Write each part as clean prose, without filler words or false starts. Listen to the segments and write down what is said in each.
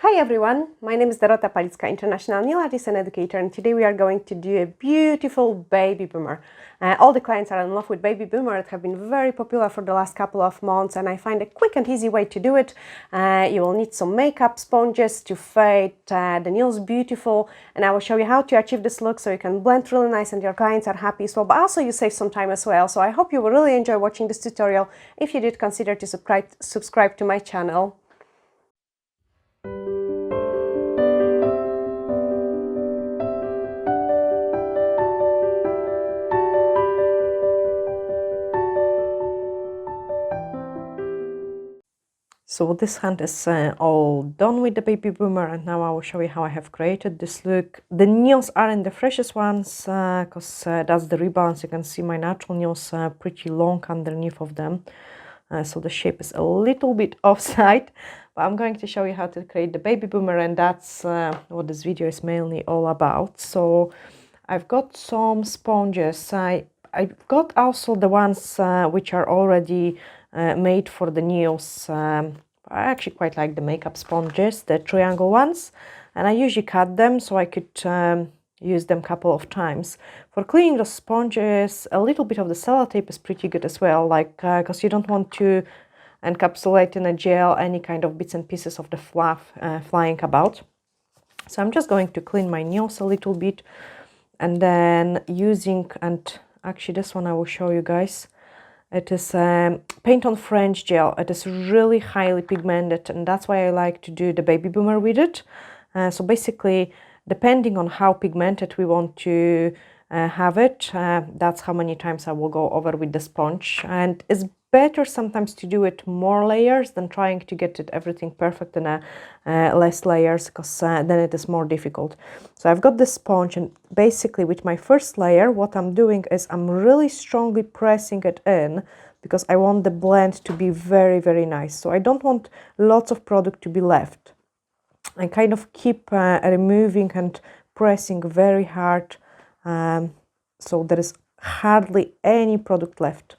Hi everyone, my name is Dorota Palicka, international nail artist and educator, and today we are going to do a beautiful baby boomer. All the clients are in love with baby boomer. It have been very popular for the last couple of months, and I find a quick and easy way to do it. You will need some makeup sponges to fade the nails beautiful, and I will show you how to achieve this look so you can blend really nice and your clients are happy as well, but also you save some time as well. So I hope you will really enjoy watching this tutorial. If you did, consider to subscribe to my channel. So this hand is all done with the baby boomer, and now I will show you how I have created this look. The nails aren't the freshest ones because that's the rebalance. You can see my natural nails pretty long underneath of them, so the shape is a little bit offside, but I'm going to show you how to create the baby boomer, and that's what this video is mainly all about. So I've got some sponges. I've got also the ones which are already made for the nails. I actually quite like the makeup sponges, the triangle ones, and I usually cut them so I could use them a couple of times. For cleaning the sponges, a little bit of the sellotape is pretty good as well, like because you don't want to encapsulate in a gel any kind of bits and pieces of the fluff flying about. So I'm just going to clean my nails a little bit, and then using, and actually this one I will show you guys. It is paint on French gel. It is really highly pigmented, and that's why I like to do the baby boomer with it. So basically, depending on how pigmented we want to have it, that's how many times I will go over with the sponge. And it's better sometimes to do it more layers than trying to get it everything perfect in less layers, because then it is more difficult. So I've got the sponge, and basically with my first layer what I'm doing is I'm really strongly pressing it in because I want the blend to be very, very nice. So I don't want lots of product to be left. I kind of keep removing and pressing very hard, so there is hardly any product left.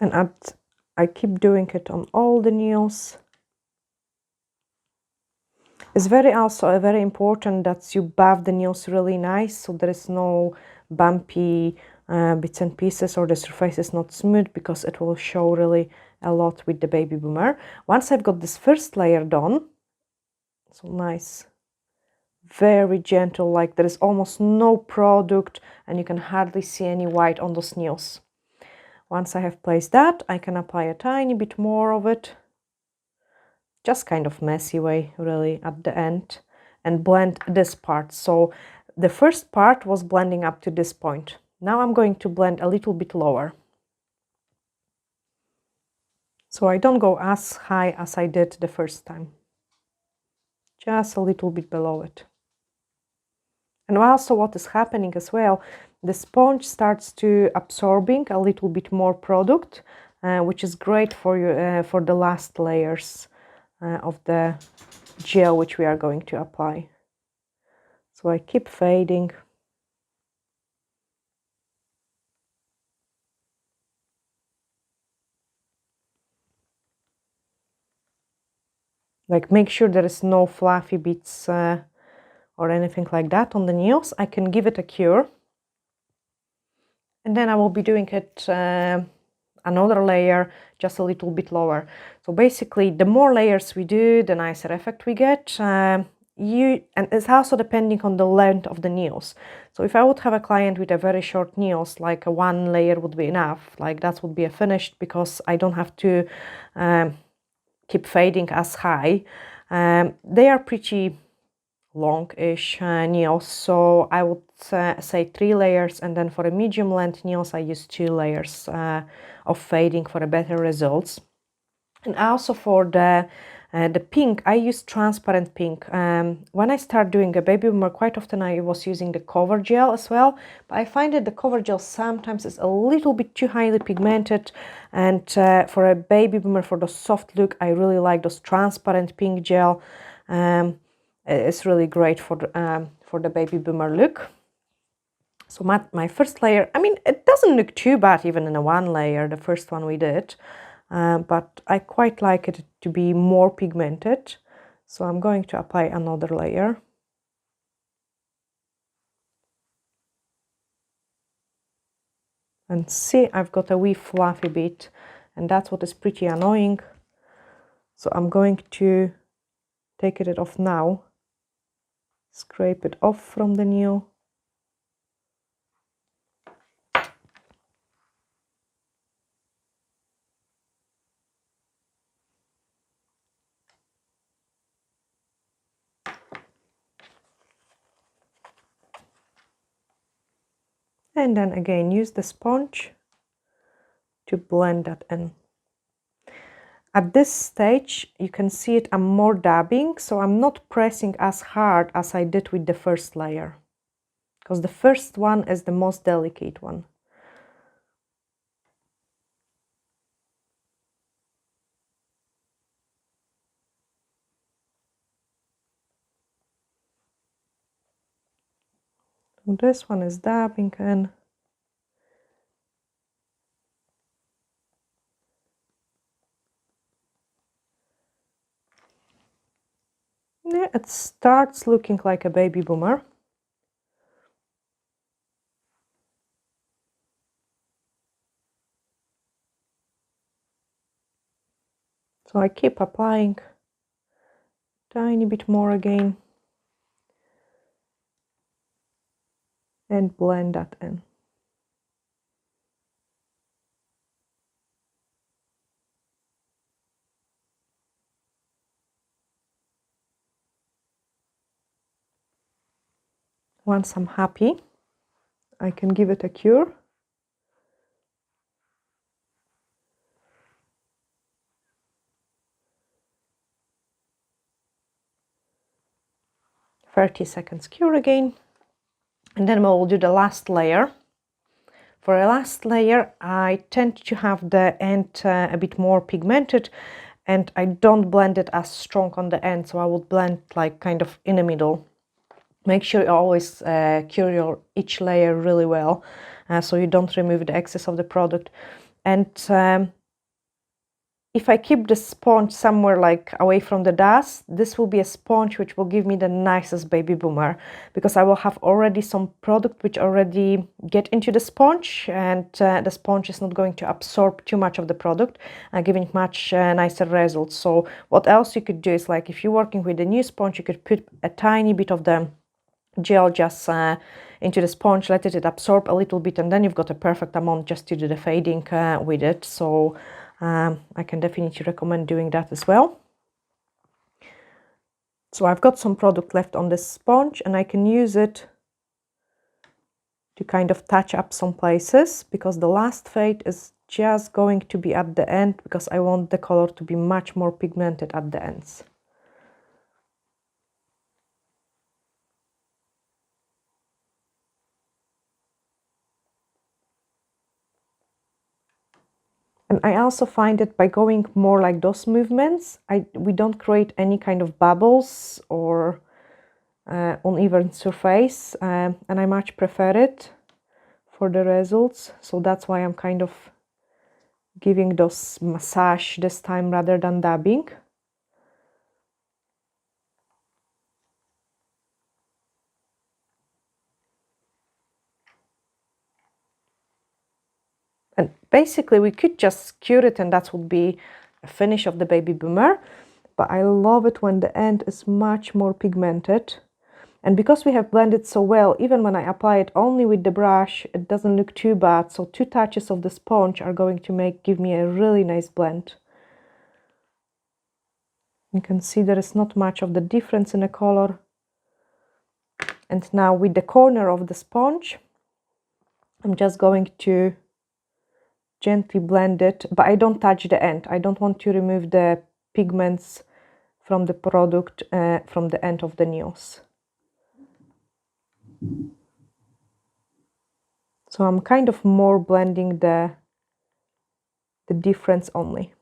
And I keep doing it on all the nails. It's also very important that you buff the nails really nice, so there is no bumpy bits and pieces, or the surface is not smooth, because it will show really a lot with the baby boomer. Once I've got this first layer done, so nice, very gentle, like there is almost no product and you can hardly see any white on those nails. Once I have placed that, I can apply a tiny bit more of it, just kind of messy way really at the end, and blend this part. So the first part was blending up to this point. Now I'm going to blend a little bit lower. So I don't go as high as I did the first time, just a little bit below it. And also what is happening as well, the sponge starts to absorbing a little bit more product, which is great for you for the last layers of the gel which we are going to apply. So I keep fading. Like, make sure there is no fluffy bits or anything like that on the nails. I can give it a cure, and then I will be doing it another layer just a little bit lower. So basically, the more layers we do, the nicer effect we get. And it's also depending on the length of the nails. So if I would have a client with a very short nails, like a one layer would be enough, like that would be a finished, because I don't have to keep fading as high. They are pretty longish nails, so I would say 3 layers, and then for a medium length nails I use 2 layers of fading for a better results. And also for the pink, I use transparent pink. When I start doing a baby boomer, quite often I was using the cover gel as well, but I find that the cover gel sometimes is a little bit too highly pigmented, and for a baby boomer, for the soft look, I really like those transparent pink gel. It's really great for the baby boomer look. So my first layer, I mean, it doesn't look too bad even in a one layer, the first one we did, but I quite like it to be more pigmented. So I'm going to apply another layer. And see, I've got a wee fluffy bit, and that's what is pretty annoying. So I'm going to take it off now, scrape it off from the nail. And then again, use the sponge to blend that in. At this stage, you can see it, I'm more dabbing, so I'm not pressing as hard as I did with the first layer, because the first one is the most delicate one. So this one is dabbing in. Yeah, it starts looking like a baby boomer. So I keep applying tiny bit more again and blend that in. Once I'm happy, I can give it a cure. "30 seconds cure again, and then we'll do the last layer. For a last layer, I tend to have the end a bit more pigmented, and I don't blend it as strong on the end, so I would blend like kind of in the middle. Make sure you always cure each layer really well, so you don't remove the excess of the product. And if I keep the sponge somewhere like away from the dust, this will be a sponge which will give me the nicest baby boomer, because I will have already some product which already get into the sponge, and the sponge is not going to absorb too much of the product, giving much nicer results. So what else you could do is, like, if you're working with a new sponge, you could put a tiny bit of the gel just into the sponge, let it absorb a little bit, and then you've got a perfect amount just to do the fading with it. So I can definitely recommend doing that as well. So I've got some product left on this sponge, and I can use it to kind of touch up some places, because the last fade is just going to be at the end, because I want the color to be much more pigmented at the ends. And I also find that by going more like those movements, we don't create any kind of bubbles or uneven surface, and I much prefer it for the results. So that's why I'm kind of giving those massage this time rather than dabbing. And basically we could just cure it and that would be a finish of the baby boomer, but I love it when the end is much more pigmented. And because we have blended so well, even when I apply it only with the brush, it doesn't look too bad. So 2 touches of the sponge are going to give me a really nice blend. You can see there is not much of the difference in the color. And now with the corner of the sponge, I'm just going to gently blend it, but I don't touch the end. I don't want to remove the pigments from the product from the end of the nails. So I'm kind of more blending the difference only.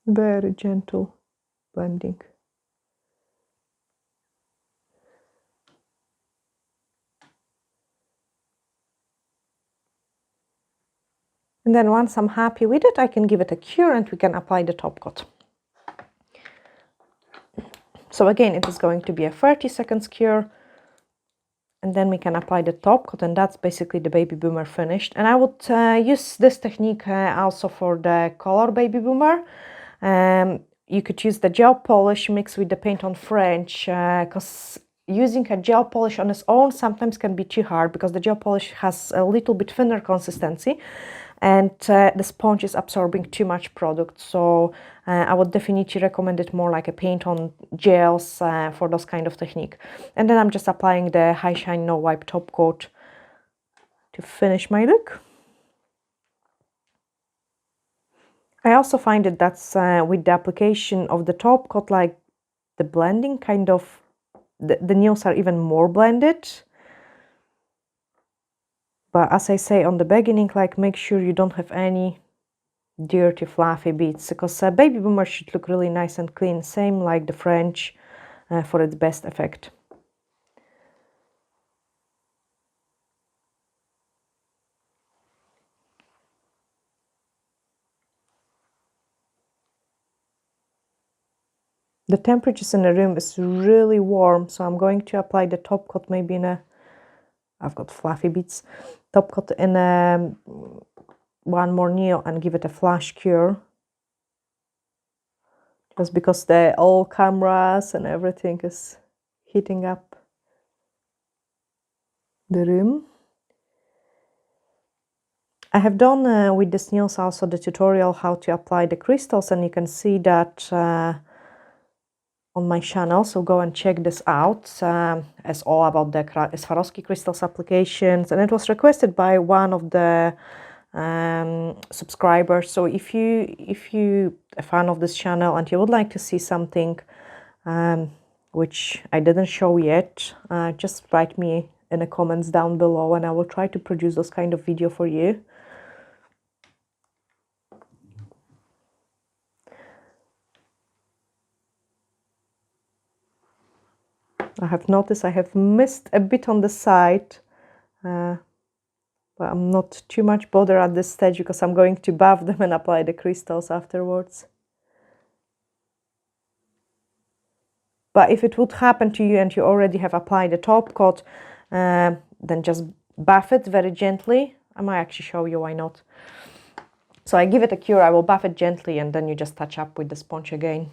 Very gentle blending. And then once I'm happy with it, I can give it a cure and we can apply the top coat. So again, it is going to be a 30 seconds cure. And then we can apply the top coat, and that's basically the Babyboomer finished. And I would use this technique also for the color Babyboomer. You could use the gel polish mixed with the paint on French, because using a gel polish on its own sometimes can be too hard, because the gel polish has a little bit thinner consistency and the sponge is absorbing too much product. So I would definitely recommend it more like a paint on gels for those kind of technique. And then I'm just applying the High Shine No Wipe top coat to finish my look. I also find it that's with the application of the top coat, like the blending kind of, the nails are even more blended. But as I say on the beginning, like make sure you don't have any dirty fluffy bits, because Babyboomer should look really nice and clean, same like the French, for its best effect. The temperatures in the room is really warm, so I'm going to apply the top coat maybe in a, I've got fluffy bits, top coat in a, one more nail and give it a flash cure. Just because the all cameras and everything is heating up the room. I have done with these nails also the tutorial how to apply the crystals, and you can see that on my channel, so go and check this out. It's all about the Swarovski crystals applications, and it was requested by one of the subscribers. So if you a fan of this channel and you would like to see something which I didn't show yet, just write me in the comments down below and I will try to produce those kind of video for you. I have noticed I have missed a bit on the side, but I'm not too much bothered at this stage because I'm going to buff them and apply the crystals afterwards. But if it would happen to you and you already have applied the top coat, then just buff it very gently. I might actually show you why not. So I give it a cure, I will buff it gently and then you just touch up with the sponge again.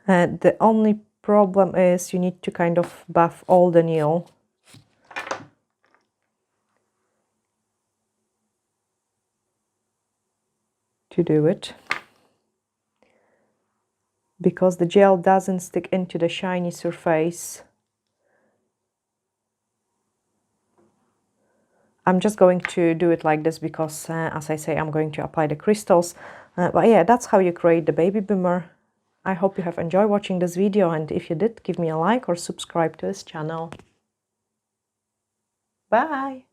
The only problem is you need to kind of buff all the nail. To do it. Because the gel doesn't stick into the shiny surface. I'm just going to do it like this because, as I say, I'm going to apply the crystals. But yeah, that's how you create the Babyboomer. I hope you have enjoyed watching this video, and if you did, give me a like or subscribe to this channel. Bye!